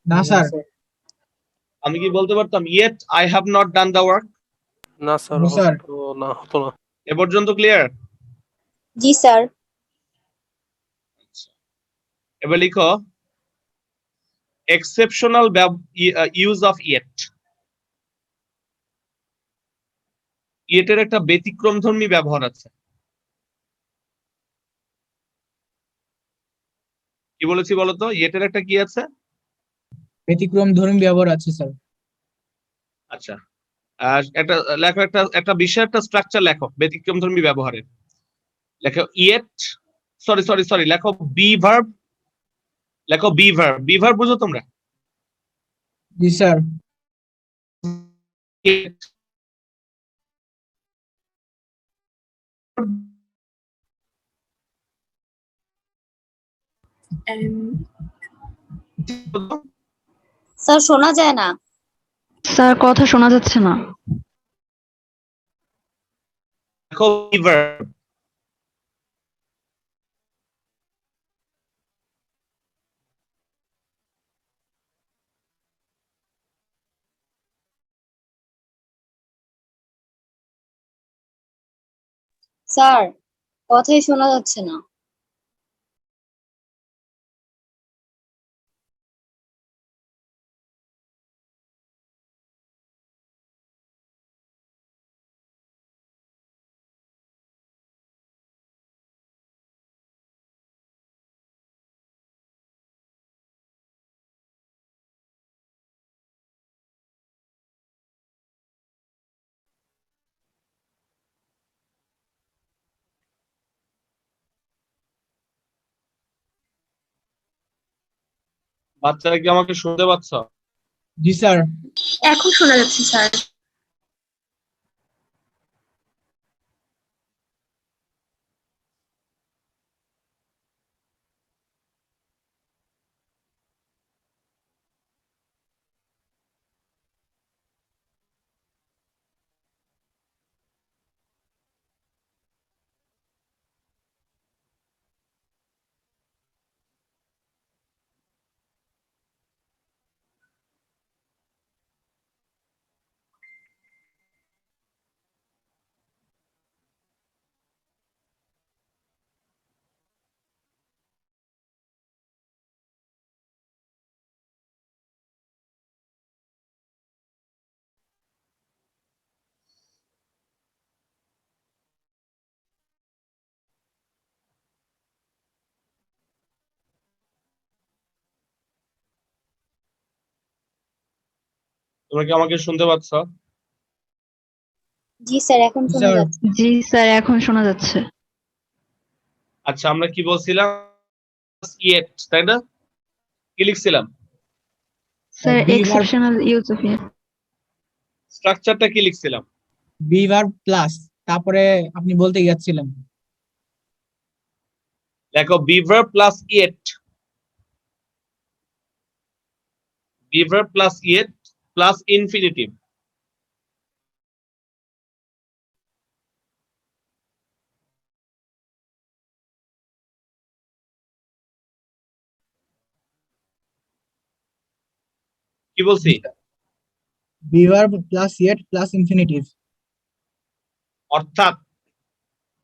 না স্যার। আমি কি বলতে পারতাম yet I have not done the work? না স্যার, No, sir. হতো না। এ পর্যন্ত ক্লিয়ার? জি স্যার। এবার লিখো, এক্সেপশনাল ইউজ অফ ইয়েট। ইয়েটের একটা ব্যতিক্রমধর্মী ব্যবহার আছে। কি বলেছি বলতো? ইয়েটের একটা কি আছে? ব্যতিক্রম ধর্মী ব্যবহার আছে স্যার। আচ্ছা, একটা লেখো, একটা বিষয়, একটা স্ট্রাকচার লেখো ব্যতিক্রমধর্মী ব্যবহারের। লেখো ইয়েট, সরি সরি সরি, লেখো বি ভার্ব। লেখো বি ভার্ব। বি ভার্ব বুঝো তোমরা? জি স্যার। স্যার শোনা যায় না। স্যার কথা শোনা যাচ্ছে না। লেখো বি ভার্ব। স্যার কথাই শোনা যাচ্ছে না। বাচ্চারা কি আমাকে শুনতে পাচ্ছ? জি স্যার। এখন শোনা যাচ্ছে স্যার। তোমরা কি আমাকে শুনতে পাচ্ছ? জি স্যার এখন শোনা স্যার। যাচ্ছে। জি স্যার এখন শোনা যাচ্ছে। আচ্ছা, আমরা কি বলছিলাম? ইয়েট, তাই না? কি লিখছিলাম? Sir be verb. Exceptional use of it. স্ট্রাকচারটা কি লিখছিলাম? বি ভার্ব প্লাস তারপরে আপনি বলতে যাচ্ছিলেন। লেখো be verb plus yet. Be verb plus yet plus infinitive. কি বলছি? Be verb plus yet plus infinitive. অর্থাৎ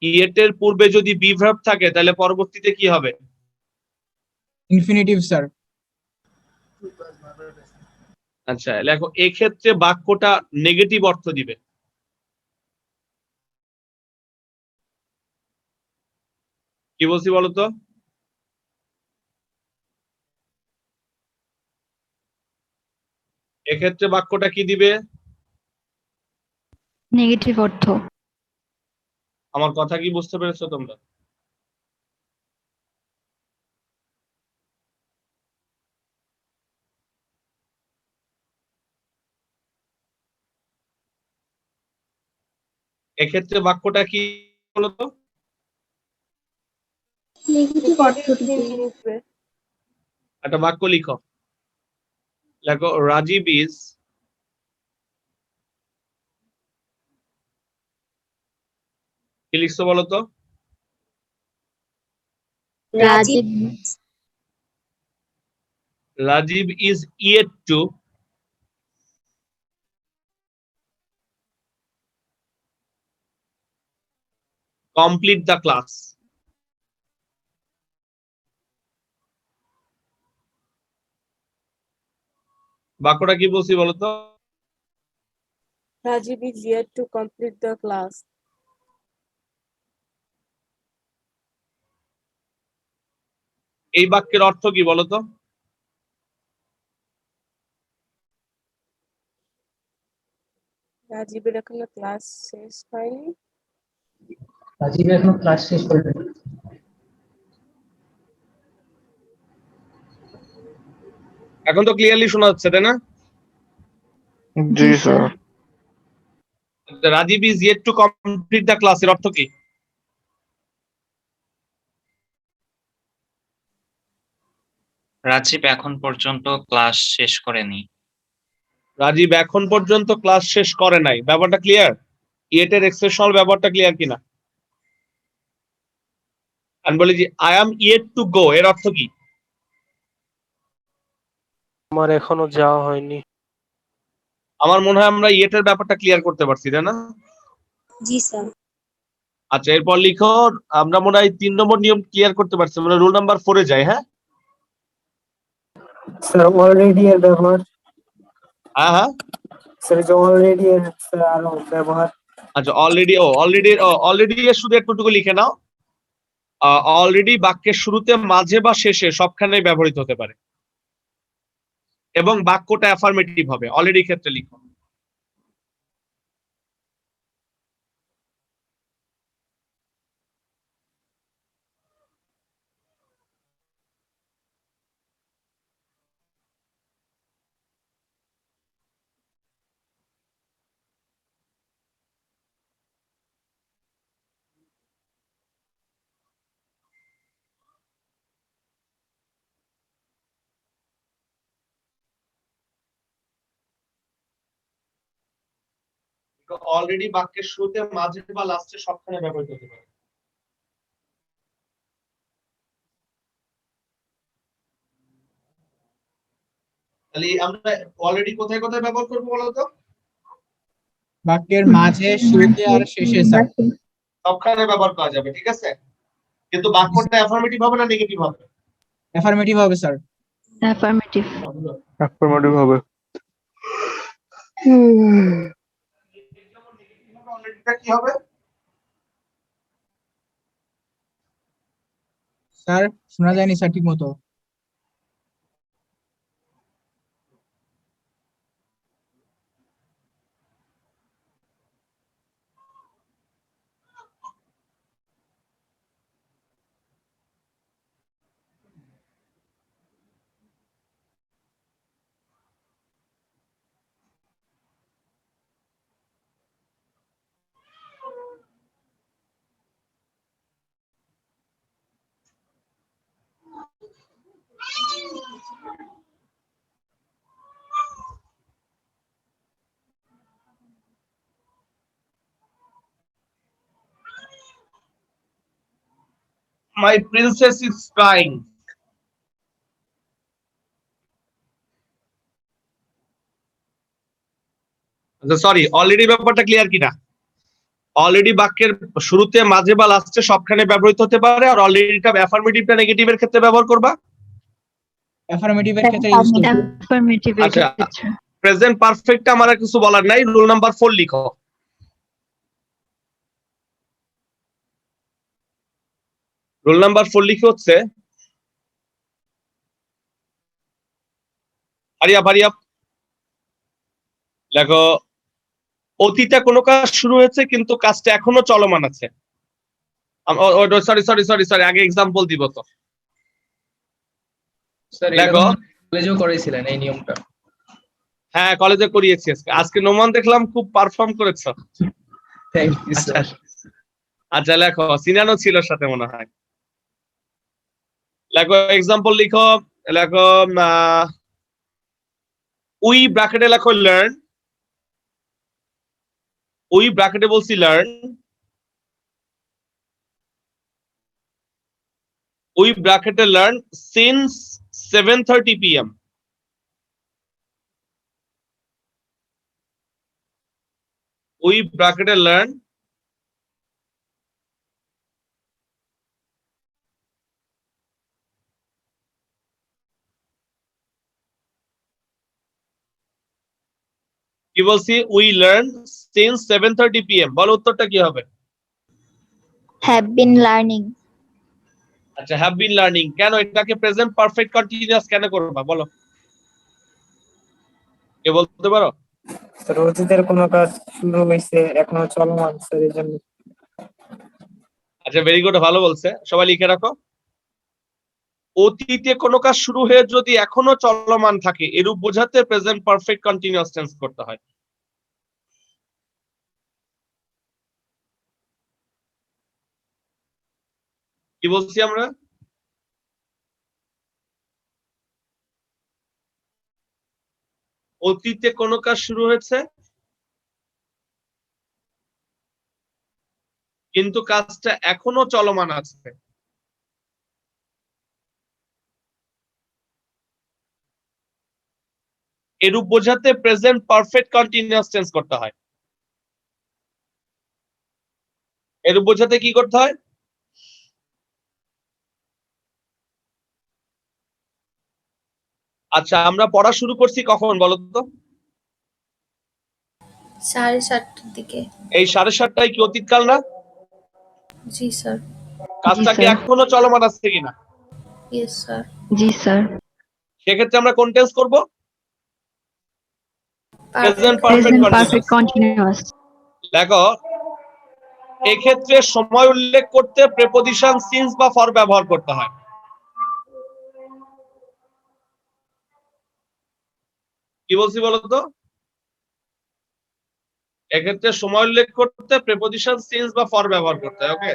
ইয়েটের পূর্বে যদি বি ভার্ব থাকে তাহলে পরবর্তীতে কি হবে? Infinitive sir. আচ্ছা, লেখো এক্ষেত্রে বাক্যটা নেগেটিভ অর্থ দিবে। কি বলছি বলতো? এক্ষেত্রে বাক্যটা কি দিবে? নেগেটিভ অর্থ। আমার কথা কি বুঝতে পেরেছো তোমরা? এক্ষেত্রে বাক্যটা কি বলতো? নেগেটিভ অর্থ দিবে। একটা বাক্য লিখো, লেখো রাজীব ইজ কি লিখছো বলো তো? Rajiv Rajiv is yet to complete the class. বাক্যটা কি বলছি বলতো? Rajib is yet to complete the class. এই বাক্যের অর্থ কি বলতো? রাজীবের এখনো ক্লাস শেষ হয়নি। রাজীব এখনো ক্লাস শেষ করবে। এখন তো ক্লিয়ারলি শোনা যাচ্ছে তাই না? জি sir. Rajib is yet to complete the class এর অর্থ কি? রাজীব এখন পর্যন্ত ক্লাস শেষ করেনি। রাজীব এখন পর্যন্ত ক্লাস শেষ করে নাই, ব্যাপারটা ক্লিয়ার? yet এর এক্সপ্রেশনাল ব্যাপারটা ক্লিয়ার কিনা? আমি বলি যে I am yet to go এর অর্থ কি? আমার এখনো যাওয়া হয়নি। আমার মনে হয় আমরা yet এর ব্যাপারটা ক্লিয়ার করতে পারছি তাই না? জি স্যার। আচ্ছা, এরপর লিখো, আমরা মনে হয় 3 নম্বর নিয়ম ক্লিয়ার করতে পারছি, মানে রুল নাম্বার 4 এ যাই। হ্যাঁ স্যার অলরেডি এর ব্যবহার। হ্যাঁ হ্যাঁ স্যার যে অলরেডি এর স্যার আরো ব্যবহার। আচ্ছা, অলরেডি এর শুধু একটুটুকু লিখে নাও। অলরেডি বাক্যের শুরুতে, মাঝে বা শেষে সবখানেই ব্যবহৃত হতে পারে এবং বাক্যটা অ্যাফার্মেটিভ হবে। অলরেডি ক্ষেত্রে লিখো। অলরেডি বাক্যের শুরুতে, মাঝে বা লাস্টে সবখানে ব্যবহৃত হতে পারে। তাহলে আমরা অলরেডি কোথায় কোথায় ব্যবহার করবো বলতো? বাক্যের মাঝে, শুরুতে আর শেষে স্যার। সবখানে ব্যবহার করা যাবে, ঠিক আছে? কিন্তু বাক্যটা অ্যাফার্মেটিভ হবে না নেগেটিভ হবে? অ্যাফার্মেটিভ হবে স্যার। অ্যাফার্মেটিভ। অ্যাফার্মেটিভ হবে। অলরেডিটা কি হবে? স্যার শোনা যায়নি স্যার ঠিক মতো। My princess is crying. Sorry, already ব্যাপারটা ক্লিয়ার কিনা? অলরেডি বাক্যের শুরুতে, মাঝে বা লাস্টে সবখানে ব্যবহৃত হতে পারে। আর অলরেডিটা অ্যাফার্মেটিভটা নেগেটিভের ক্ষেত্রে ব্যবহার করবা। অ্যাফার্মেটিভের ক্ষেত্রে ইউজ করব। অ্যাফার্মেটিভ এর আচ্ছা, ক্ষেত্রে। প্রেজেন্ট পারফেক্ট আমার আর কিছু বলার নাই। রুল নাম্বার 4 লিখো। রুল নাম্বার 4 লিখে হচ্ছে, হারিয়া দেখো অতীতে কোনো কাজ শুরু হয়েছে কিন্তু কাজটা এখনো চলমান আছে। সরি সরি সরি সরি আগে এক্সাম্পল দিব তো। দেখো কলেজেও করেছিলেন এই নিয়মটা। হ্যাঁ কলেজে করিয়েছি আজকে। আজকে নোমান দেখলাম খুব পারফর্ম করেছো। থ্যাংক ইউ আচ্ছা স্যার। আচ্ছা লেখো, সিনানও ছিল সাথে মনে হয়। লেখো এক্সাম্পল লিখো। লেখো উই ব্র্যাকেটে লেখো লার্ন। উই ব্র্যাকেটে বলছি লার্ন। উই ব্র্যাকেটে লার্ন সিন্স 7:30 PM। উই ব্র্যাকেটে লার্ন কি বলছি? We learn since 7:30 PM। বলো উত্তরটা কি হবে? Have been learning. আচ্ছা হ্যাভ বিন লার্নিং। কেন এটাকে প্রেজেন্ট পারফেক্ট কন্টিনিউয়াস কেন করবা বলো? কে বলতে পারো? স্যার অতীতের কোনো কাজ শুরু হয়েছে এখনো চলমান স্যার এই জন্য। আচ্ছা ভেরি গুড, ভালো বলছে। সবাই লিখে রাখো। অতীতে কোনো কাজ শুরু হয়ে যদি এখনো চলমান থাকে এরূপ বোঝাতে প্রেজেন্ট পারফেক্ট কন্টিনিউয়াস টেন্স করতে হয়। কি বলছি আমরা? অতীতে কোনো কাজ শুরু হয়েছে কিন্তু কাজটা এখনো চলমান আছে, এরূপ বোঝাতে প্রেজেন্ট পারফেক্ট কন্টিনিউয়াস টেন্স করতে হয়। এরূপ বোঝাতে কি করতে হয়? আচ্ছা আমরা পড়া শুরু করছি কখন বলো তো? 7:30 দিকে। এই 7:30 কি অতীতকাল না? জি স্যার। কাজটা কি স্যার। এখনো চলমান আছে কিনা? Yes sir. জি স্যার। সেক্ষেত্রে আমরা কোন টেন্স করব? Present present perfect perfect continuous. Continuous. দেখো এক্ষেত্রে সময় উল্লেখ করতে প্রেপোজিশন সিন্স বা ফর ব্যবহার করতে হয়। কি বলছি বলো তো? এক্ষেত্রে সময় উল্লেখ করতে প্রেপোজিশন সিন্স বা ফর ব্যবহার করতে হয়। ওকে,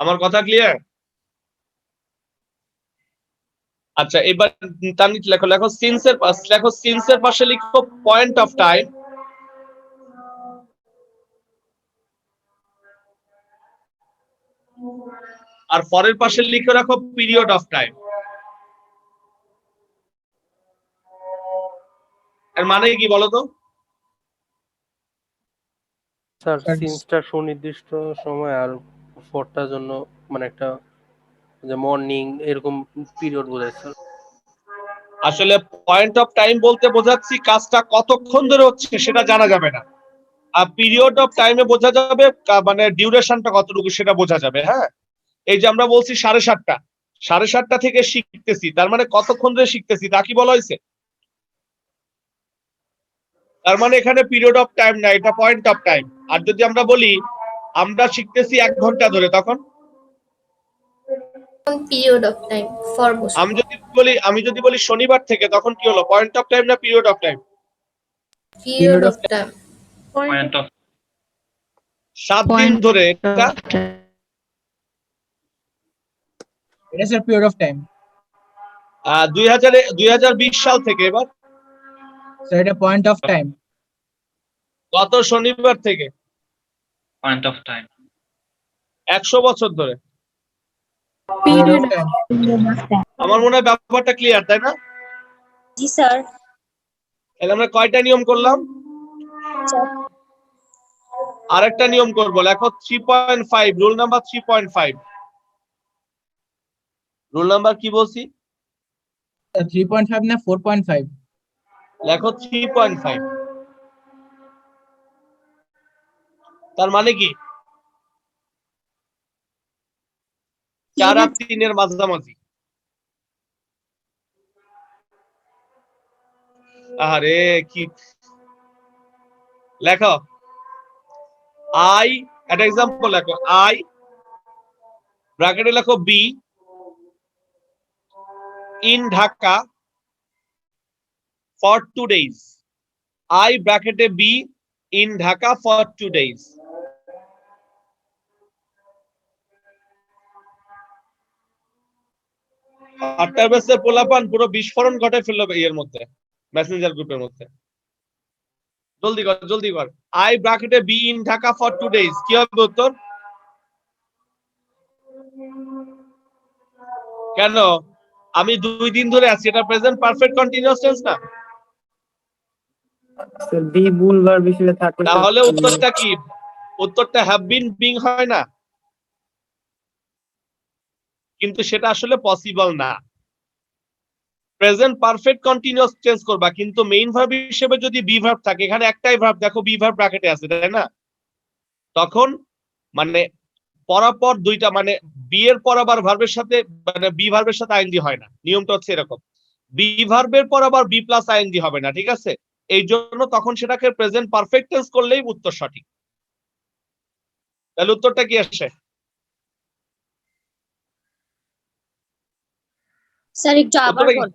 আমার কথা ক্লিয়ার? আচ্ছা এবার তানিত লেখো। লেখো সিন্সের পাশে, লেখো সিন্সের পাশে লিখো পয়েন্ট অফ টাইম। আর ফরের পাশে লিখে রাখো পিরিয়ড অফ টাইম। এর মানে কি বলো তো? স্যার সিন্সটা সুনির্দিষ্ট সময় আর ফরটার জন্য মানে একটা যে মর্নিং এরকম পিরিয়ড বোঝায় স্যার। আসলে পয়েন্ট অফ টাইম বলতে বোঝাচ্ছি কাজটা কতক্ষণ ধরে হচ্ছে সেটা জানা যাবে না, আর পিরিয়ড অফ টাইমে বোঝা যাবে মানে ডিউরেশনটা কতটুকু সেটা বোঝা যাবে। হ্যাঁ, এই যে আমরা বলছি 7:30, 7:30 থেকে শিখতেছি, তার মানে কতক্ষণ ধরে শিখতেছি তা কি বলা হয়েছে? তার মানে এখানে পিরিয়ড অফ টাইম না, এটা পয়েন্ট অফ টাইম। আর যদি আমরা বলি আমরা শিখতেছি 1 ঘন্টা ধরে, তখন পিরিয়ড অফ টাইম ফর বসে। আমি যদি বলি শনিবার থেকে, তখন কি হলো? পয়েন্ট অফ টাইম না period of time? Period of time. Point of 7 দিন ধরে এটা স্যার পিরিয়ড অফ টাইম। 2020 সাল থেকে। এবার স্যার এটা পয়েন্ট অফ টাইম। গত শনিবার থেকে পয়েন্ট অফ টাইম 100 বছর ধরে। Period of time. আমার মনে হয় ব্যাপারটা ক্লিয়ার, তাই না? জি স্যার। তাহলে আমরা কয়টা নিয়ম করলাম? আরেকটা নিয়ম করবো। লেখো 3.5, রুল নাম্বার 3.5। রুল নাম্বার কি বলছি? 3.5 না 4.5? লেখো 3.5। তার মানে কি? আর 3 এর মাঝামাঝি। আরে কি লেখো, আই, একটা এক্সাম্পল লেখো, আই ব্র্যাকেটে লেখো be in Dhaka for 2 days. I ব্র্যাকেটে be in Dhaka for 2 days. আটটার বেসে পোলাপান পুরো বিস্ফোরণ ঘটে ফেললো এর মধ্যে, মেসেঞ্জার গ্রুপের মধ্যে। জলদি কর, জলদি কর। আই ব্র্যাকেটে be in Dhaka for 2 days, কি হবে উত্তর? কেন আমি 2 দিন ধরে আছি, এটা প্রেজেন্ট পারফেক্ট কন্টিনিউয়াস টেন্স না? স্যার বি ভুল ভার্ব হিসেবে থাকলে তাহলে উত্তরটা কি? উত্তরটা হ্যাভ বিন বিং হয় না, কিন্তু সেটা আসলে পসিবল না। প্রেজেন্ট পারফেক্ট কন্টিনিউয়াস টেন্স করবা, কিন্তু মেইন ভার্ব হিসেবে যদি বি ভার্ব থাকে, এখানে একটাই ভার্ব, দেখো বি ভার্ব ব্র্যাকেটে আছে, তাই না? তখন মানে পরাপর দুইটা, মানে বি এর পর আবার ভার্বের সাথে, মানে বি ভার্বের সাথে আইএনজি হয় না, নিয়মটা হচ্ছে এরকম। বি ভার্বের পর আবার বি প্লাস আইএনজি হবে না, ঠিক আছে? এই জন্য তখন সেটাকে প্রেজেন্ট পারফেক্ট টেন্স করলেই উত্তর সঠিক। তাহলে উত্তরটা কি আসে? স্যার একটু আবার বল।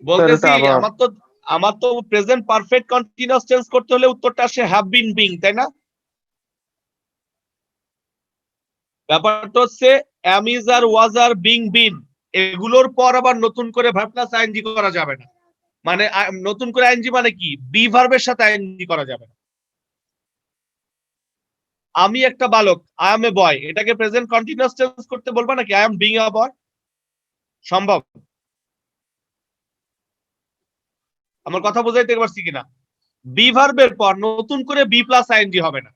বলতেছি আমার তো প্রেজেন্ট পারফেক্ট কন্টিনিউয়াস টেন্স করতে হলে উত্তরটা আসে হ্যাভ বিন বিং, তাই না? ব্যাপারটা হচ্ছে am is R was R being been এগুলোর পর আবার নতুন করে ভার্ব প্লাস আইএনজি করা যাবে না। মানে নতুন করে আইএনজি মানে কি? বি ভার্বের সাথে আইএনজি করা যাবে না। আমি একটা বালক, আই এম এ বয়, এটাকে প্রেজেন্ট কন্টিনিউয়াস টেন্স করতে বলবা নাকি আই এম বিং আ বয়? সম্ভব? আমার কথা বুঝাইতে পারছি কিনা? বি ভার্বের পর নতুন করে বি প্লাস আইএনজি হবে না,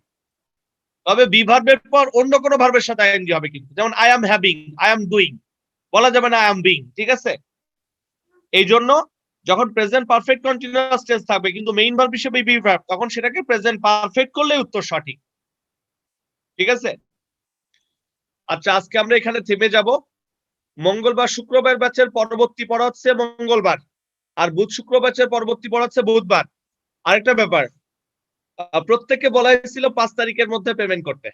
তবে বি ভার্বের পর অন্য কোনো ভার্বের সাথে আইএনজি হবে। কিন্তু যেমন I am having, I am doing, বলা যাবে না আই এম বিং, ঠিক আছে? এই জন্য যখন প্রেজেন্ট পারফেক্ট কন্টিনিউয়াস টেন্স থাকবে কিন্তু মেইন ভার্ব হিসেবে বি ভার্ব, তখন সেটাকে প্রেজেন্ট পারফেক্ট করলে উত্তর সঠিক, ঠিক আছে? আচ্ছা, আজকে আমরা এখানে থেমে যাব। মঙ্গলবার শুক্রবার ব্যাচের পরবর্তী পড়া হচ্ছে মঙ্গলবার, আর বুধ শুক্র ব্যাচের পরবর্তী পড়া হচ্ছে বুধবার। আরেকটা ব্যাপার, প্রত্যেককে বলা হয়েছিল 5 তারিখের মধ্যে পেমেন্ট করতে,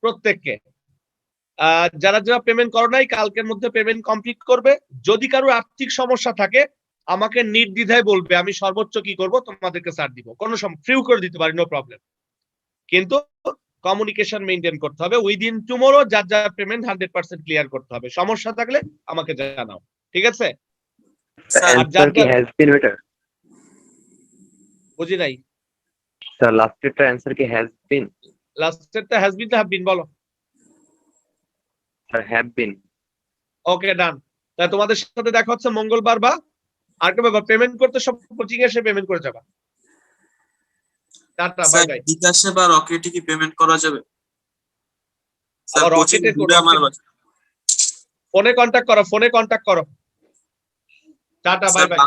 প্রত্যেককে। যারা যারা পেমেন্ট করো নাই কালকের মধ্যে পেমেন্ট কমপ্লিট করবে। যদি কারো আর্থিক সমস্যা থাকে আমাকে নির্দ্বিধায় বলবে, আমি সর্বোচ্চ কি করব তোমাদেরকে ছাড় দিব, কোনো ফ্রিও করে দিতে পারি, নো প্রবলেম। কিন্তু কমিউনিকেশন মেইনটেইন করতে হবে। উইদিন টুমরো যার যার পেমেন্ট 100% ক্লিয়ার করতে হবে। সমস্যা থাকলে আমাকে জানাও, ঠিক আছে? অ্যানসার কি হ্যাজ বিন বেটার? বুঝি নাই স্যার লাস্টেরটা অ্যানসার কি হ্যাজ বিন? লাস্টেরটা হ্যাজ বিন, হ্যাভ বিন বলো। Sir have been. Okay, done. তাহলে তোমাদের সাথে দেখা হচ্ছে মঙ্গলবার। বা আরেকটা ব্যাপার, পেমেন্ট করতে সব কোচিং এসে পেমেন্ট করে যাবা। Tata, bye bye. বিকাশে বা রকেটে কি পেমেন্ট করা যাবে? স্যার রকেটে ফোনে কন্টাক্ট করো, ফোনে কন্টাক্ট করো। Tata, bye bye.